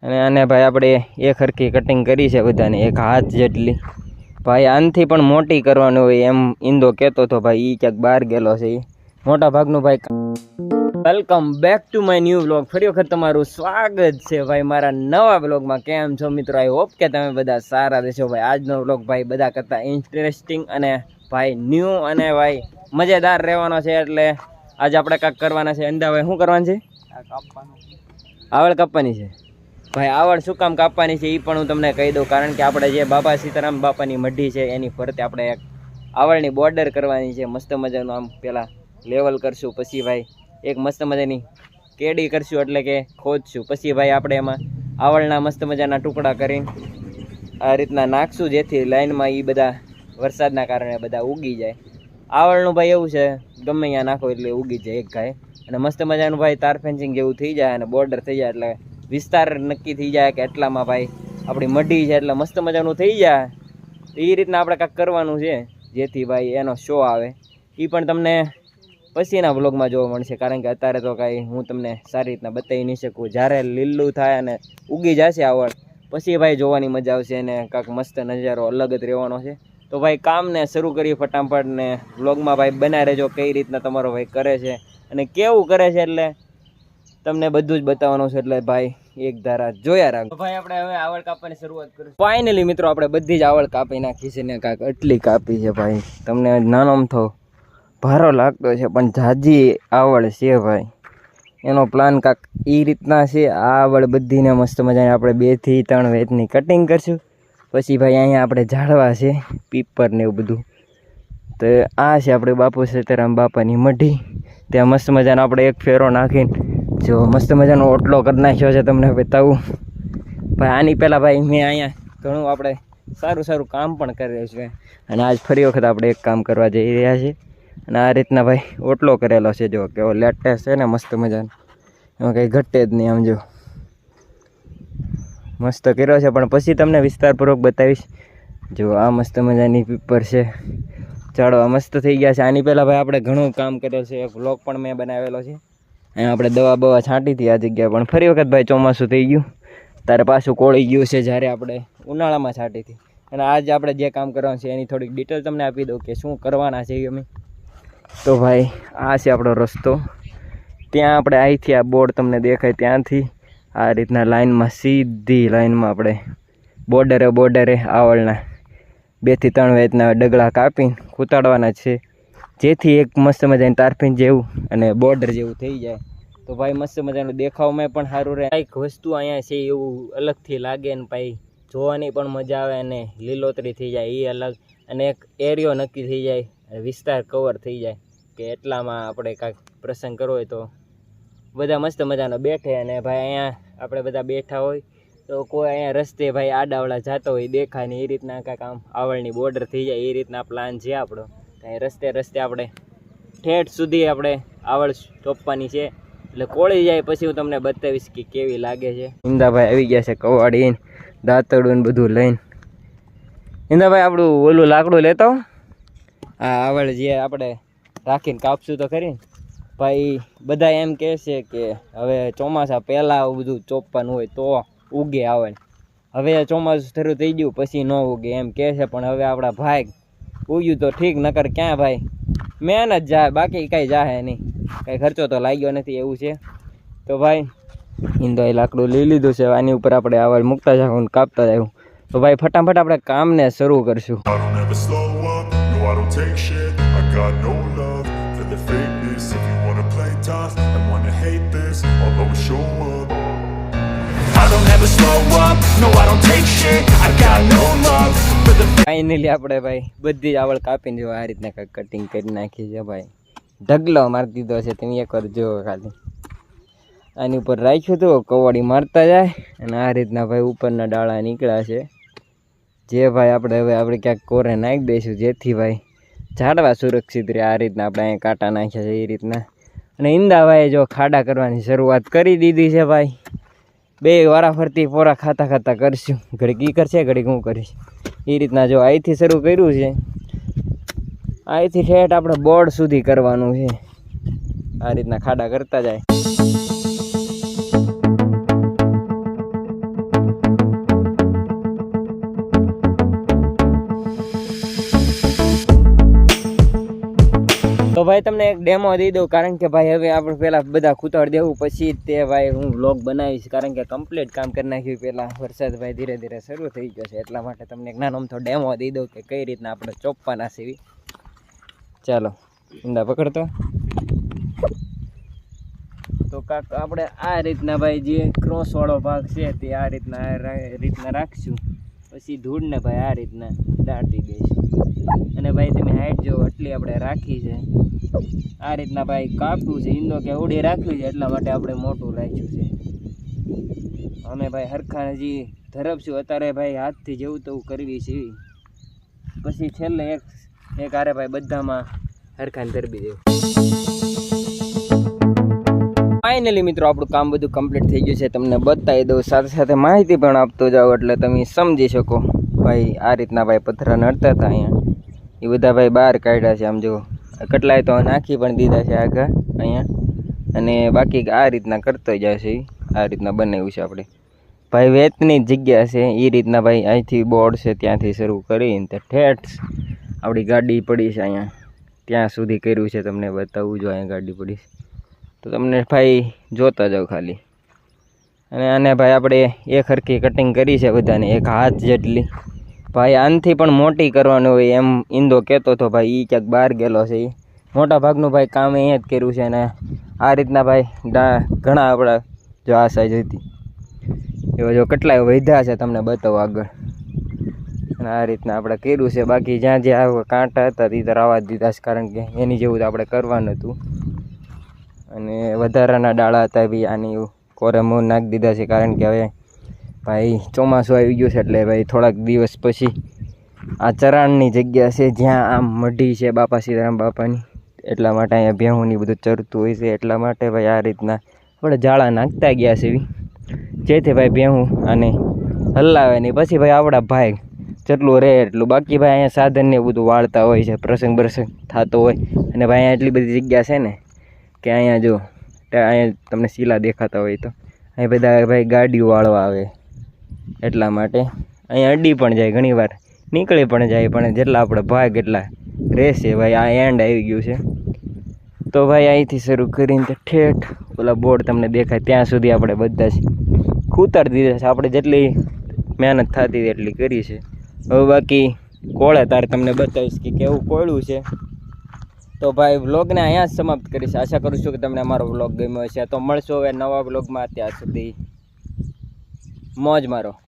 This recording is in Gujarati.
અને આને ભાઈ આપણે એક હરખી કટિંગ કરી છે બધાને, એક હાથ જેટલી. ભાઈ આનથી પણ મોટી કરવાની હોય એમ ઈંદો કહેતો હતો ભાઈ. એ ક્યાંક બહાર ગયેલો છે એ મોટા ભાગનું ભાઈ. Welcome back to my new vlog. ફરી વખત તમારું સ્વાગત છે ભાઈ મારા નવા વ્લોગમાં. કેમ છો મિત્રો? આઈ હોપ કે તમે બધા સારા રહેશો ભાઈ. આજનો વ્લોગ ભાઈ બધા કરતાં ઇન્ટરેસ્ટિંગ અને ભાઈ ન્યૂ અને ભાઈ મજેદાર રહેવાનો છે. એટલે આજે આપણે કાંઈક કરવાના છે. અંદા ભાઈ શું કરવાનું છે? આવળ કાપવાની છે ભાઈ. આવળ શું કામ કાપવાની છે એ પણ હું તમને કહી દઉં. કારણ કે આપણે જે બાબા સીતારામ બાપાની મઢી છે એની ફરતે આપણે એક આવળની બોર્ડર કરવાની છે. મસ્ત મજાનું આમ પહેલાં લેવલ કરશું, પછી ભાઈ એક મસ્ત મજાની કેડી કરશું, એટલે કે ખોદશું. પછી ભાઈ આપણે એમાં આવળના મસ્ત મજાના ટુકડા કરીને આ રીતના નાખશું, જેથી લાઈનમાં એ બધા વરસાદના કારણે બધા ઉગી જાય. આવળનું ભાઈ એવું છે, ગમે ત્યાં નાખો એટલે ઉગી જાય એક ગાય. અને મસ્ત મજાનું ભાઈ તાર ફેન્સિંગ જેવું થઈ જાય અને બોર્ડર થઈ જાય, એટલે વિસ્તાર નક્કી થઈ જાય કે એટલામાં ભાઈ આપણી મઢી છે એટલે મસ્ત મજાનું થઈ જાય. તો એ રીતના આપણે કાંઈક કરવાનું છે, જેથી ભાઈ એનો શો આવે. એ પણ તમને પછીના વ્લોગમાં જોવા મળશે, કારણ કે અત્યારે તો કાંઈ હું તમને સારી રીતના બતાવી નહીં શકું. જ્યારે લીલું થાય અને ઉગી જશે આવડ, પછી ભાઈ જોવાની મજા આવશે અને કાંઈક મસ્ત નજારો અલગ જ રહેવાનો છે. તો ભાઈ કામને શરૂ કરીએ ફટાફટ, ને વ્લોગમાં ભાઈ બનાવી રહેજો કઈ રીતના તમારો ભાઈ કરે છે અને કેવું કરે છે, એટલે તમને બધું જ બતાવવાનું છે. એટલે ભાઈ એક ધારા જોયા રાખો. ભાઈ આપણે હવે આવળ કાપવાની શરૂઆત કરીશું. ફાઇનલી મિત્રો આપણે બધી જ આવળ કાપી નાખી છે ને કાંઈક એટલી કાપી છે ભાઈ. તમને નાનો અમથો ભારો લાગતો છે પણ જાજી આવળ છે ભાઈ. એનો પ્લાન કાંક એ રીતના છે. આ આવળ બધીને મસ્ત મજાને આપણે 2 થી 3 વેતની કટિંગ કરશું. પછી ભાઈ અહીંયા આપણે ઝાડવા છે, પીપર ને એવું બધું. તો આ છે આપણે બાપુ સીતારામ બાપાની મઢી. ત્યાં મસ્ત મજાનો આપણે એક ફેરો નાખીને જો મસ્ત મજાનો ઓટલો કરી નાખ્યો છે, તમને બતાવું ભાઈ. આની પહેલાં ભાઈ મેં અહીંયા ઘણું આપણે સારું કામ પણ કર્યું છે, અને આજ ફરી વખત આપણે એક કામ કરવા જઈ રહ્યા છીએ. અને આ રીતના ભાઈ ઓટલો કરેલો છે, જો કેવો લેટેસ્ટ છે ને મસ્ત મજાનો, એમાં કંઈ ઘટે જ નહીં. આમ જો મસ્ત કર્યો છે, પણ પછી તમને વિસ્તારપૂર્વક બતાવીશ. જો આ મસ્ત મજાની પીપર છે, ઝાડવા મસ્ત થઈ ગયા છે. આની પહેલાં ભાઈ આપણે ઘણું કામ કરેલું છે, એક વ્લોગ પણ મેં બનાવેલો છે. અહીંયા આપણે દવા બવા છાંટી હતી આ જગ્યાએ, પણ ફરી વખત ભાઈ ચોમાસું થઈ ગયું ત્યારે પાછું કોળી ગયું છે, જ્યારે આપણે ઉનાળામાં છાંટી હતી. અને આજે આપણે જે કામ કરવાનું છે એની થોડીક ડિટેલ તમને આપી દઉં કે શું કરવાના છે અમે. તો ભાઈ આ છે આપણો રસ્તો. ત્યાં આપણે અહીંથી આ બોર્ડ તમને દેખાય ત્યાંથી આ રીતના લાઈનમાં, સીધી લાઈનમાં આપણે બોર્ડરે આવળના 2 થી 3 વેતના ડગલા કાપીને ખૂતાડવાના છે, જેથી એક મસ્ત મજાની તારફીન જેવું અને બોર્ડર જેવું થઈ જાય. તો ભાઈ મસ્ત મજાનું દેખાવમાં પણ સારું રહે. કંઈક વસ્તુ અહીંયા છે એવું અલગથી લાગે ને ભાઈ જોવાની પણ મજા આવે, અને લીલોતરી થઈ જાય એ અલગ, અને એક એરિયો નક્કી થઈ જાય, વિસ્તાર કવર થઈ જાય કે એટલામાં આપણે કાંઈક પ્રસંગ કરવો હોય તો બધા મસ્ત મજાનો બેઠે. અને ભાઈ અહીંયા આપણે બધા બેઠા હોય તો કોઈ અહીંયા રસ્તે ભાઈ આડાવડા જતો હોય દેખાય ને, એ રીતના કાંઈક આમ આવળની બોર્ડર થઈ જાય, એ રીતના પ્લાન છે આપણો. ત્યાં રસ્તે આપણે ઠેઠ સુધી આપણે આવળ ચોપવાની છે, એટલે કોળી જાય પછી હું તમને બતાવીશ કે કેવી લાગે છે. ઈંદાભાઈ આવી ગયા છે કવાડીને દાંતડું ને બધું લઈને. ઈંદાભાઈ આપણું ઓલું લાકડું લેતો આ આવળ જે આપણે રાખીને કાપશું તો ખરી ભાઈ. બધા એમ કહે છે કે હવે ચોમાસા પહેલાં આવું બધું ચોપવાનું હોય તો ઉગે આવળ. હવે ચોમાસું શરૂ થઈ ગયું પછી ન ઉગે એમ કહે છે, પણ હવે આપણા ભાઈ ઉગ્યું તો ઠીક, નકર ક્યાં ભાઈ મહેનત જાય, બાકી કાંઈ જાય નહીં, કાંઈ ખર્ચો તો લાગ્યો નથી એવું છે. તો ભાઈ ઈંદોય લાકડું લઈ લીધું છે, આની ઉપર આપણે આવળ મૂકતા જાઉં કાપતા જાઉં. તો ભાઈ ફટાફટ આપણે કામને શરૂ કરશું. ફાઇનલી આપણે ભાઈ બધી જ આવળ કાપીને જો આ રીતના કંઈક કટિંગ કરી નાખી છે ભાઈ. ઢગલો મારી દીધો છે, તમે એકવાર જુઓ ખાલી. આની ઉપર રાખ્યું તો કવાડી મારતા જાય, અને આ રીતના ભાઈ ઉપરના ડાળા નીકળ્યા છે, જે ભાઈ આપણે હવે આપણે ક્યાંક કોરે નાખી દઈશું, જેથી ભાઈ ઝાડવા સુરક્ષિત રહે. આ રીતના આપણે અહીંયા કાંટા નાખ્યા છે એ રીતના. અને ઈંદાભાઈએ જો ખાડા કરવાની શરૂઆત કરી દીધી છે ભાઈ. 2 વારાફરતી પોરા ખાતા કરશું, ઘડીક ઈ કરશે ઘડીક હું કરીશ, એ રીતના જો અહીંથી શરૂ કર્યું છે, અહીંથી ઠેઠ આપણે બોર્ડ સુધી કરવાનું છે. આ રીતના ખાડા કરતા જાય. ભાઈ તમને એક ડેમો દઈ દઉં, કારણ કે ભાઈ હવે આપણે પહેલાં બધા ખૂતાડ દેવું પછી તે ભાઈ હું વ્લોગ બનાવીશ, કારણ કે કમ્પ્લીટ કામ કરી નાખ્યું પહેલાં. વરસાદ ભાઈ ધીરે ધીરે શરૂ થઈ ગયો છે, એટલા માટે તમને એક નાનો અમથો ડેમો દઈ દઉં કે કઈ રીતના આપણે ચોપવાના છે. ચાલો ઊંડા પકડતો. તો કાક આપણે આ રીતના ભાઈ જે ક્રોસવાળો ભાગ છે તે આ રીતના રાખશું. પછી ધૂળને ભાઈ આ રીતના દાટી દઈશું. અને ભાઈ તમે હાઈટ જો એટલી આપણે રાખી છે, આ રીતના ભાઈ કાપ્યું છે. ઈંડો કે ઉડી રાખ્યું છે, એટલા માટે આપણે મોટું રાખ્યું છે. અમે ભાઈ હરખા હજી ધરપશું અત્યારે ભાઈ હાથથી જેવું તેવું કરવી છે. પછી છેલ્લે એક આરે ભાઈ બધામાં હરખાને ધરબી દેવું. ફાઇનલી મિત્રો આપણું કામ બધું કમ્પ્લીટ થઈ ગયું છે. તમને બતાવી દઉં, સાથે સાથે માહિતી પણ આપતો જાઉં એટલે તમે સમજી શકો. ભાઈ આ રીતના ભાઈ પથ્થરા નડતા હતા અહીંયા, એ બધા ભાઈ બહાર કાઢ્યા છે. આમ જો કેટલાય તો નાખી પણ દીધા છે આગળ અહીંયા, અને બાકી આ રીતના કરતો જાય છે. આ રીતના બનાવ્યું છે આપણે ભાઈ વેતની જગ્યા છે. એ રીતના ભાઈ અહીંથી બોર્ડ છે ત્યાંથી શરૂ કરીને તે ઠેઠ આપણી ગાડી પડી છે અહીંયા ત્યાં સુધી કર્યું છે. તમને બતાવવું જો અહીંયા ગાડી પડી છે તો તમને ભાઈ જોતા જાઓ ખાલી. અને આને ભાઈ આપણે એક હરખી કટિંગ કરી છે બધાને, એક હાથ જેટલી. ભાઈ આનથી પણ મોટી કરવાની હોય એમ ઈંદો કહેતો હતો ભાઈ. એ ક્યાંક બહાર ગયેલો છે. એ મોટા ભાગનું ભાઈ કામ અહીંયા જ કર્યું છે. અને આ રીતના ભાઈ ઘણા આપણા જો આ સાઈઝ હતી એવા જો કેટલાય વધ્યા છે, તમને બતાવો આગળ. અને આ રીતના આપણે કર્યું છે. બાકી જ્યાં જ્યાં કાંટા હતા તે રાવા દીધા છે, કારણ કે એની જેવું આપણે કરવાનું હતું. અને વધારાના ડાળા હતા ભાઈ આની કોરે મૂળ નાખી દીધા છે, કારણ કે હવે ભાઈ ચોમાસું આવી ગયું છે. એટલે ભાઈ થોડાક દિવસ પછી આ ચરાણની જગ્યા છે જ્યાં આમ મઢી છે બાપા સીતારામ બાપાની, એટલા માટે અહીંયા ભેહુંની બધું ચરતું હોય છે. એટલા માટે ભાઈ આ રીતના આપણે જાળા નાખતા ગયા છે, જેથી ભાઈ ભેહું આને હલાવે નહીં. પછી ભાઈ આપણા ભાઈ જેટલું રહે એટલું. બાકી ભાઈ અહીંયા સાધનને બધું વાળતા હોય છે, પ્રસંગ થતો હોય. અને ભાઈ અહીંયા એટલી બધી જગ્યા છે ને કે અહીંયા જો અહીંયા તમને શીલા દેખાતા હોય તો અહીં બધા ભાઈ ગાડીઓ વાળવા આવે, એટલા માટે અહીંયા અડી પણ જાય, ઘણી વાર નીકળી પણ જાય. પણ જેટલા આપણે ભાગ એટલા રહેશે ભાઈ. આ એન્ડ આવી ગયું છે તો ભાઈ અહીંથી શરૂ કરીને ઠેઠ ઓલા બોર્ડ તમને દેખાય ત્યાં સુધી આપણે બધા જ ખૂતાડી દીધા છે. આપણે જેટલી મહેનત થતી હતી એટલી કરી છે. હવે બાકી કોળે તારે તમને બતાવીશ કે કેવું કોળ્યું છે. તો ભાઈ વ્લોગને અહીંયા જ સમાપ્ત કરીશ. આશા કરું છું કે તમને અમારો વ્લોગ ગમ્યો હશે. તો મળશું હવે નવા વ્લોગમાં. ત્યાં સુધી મોજ મારો.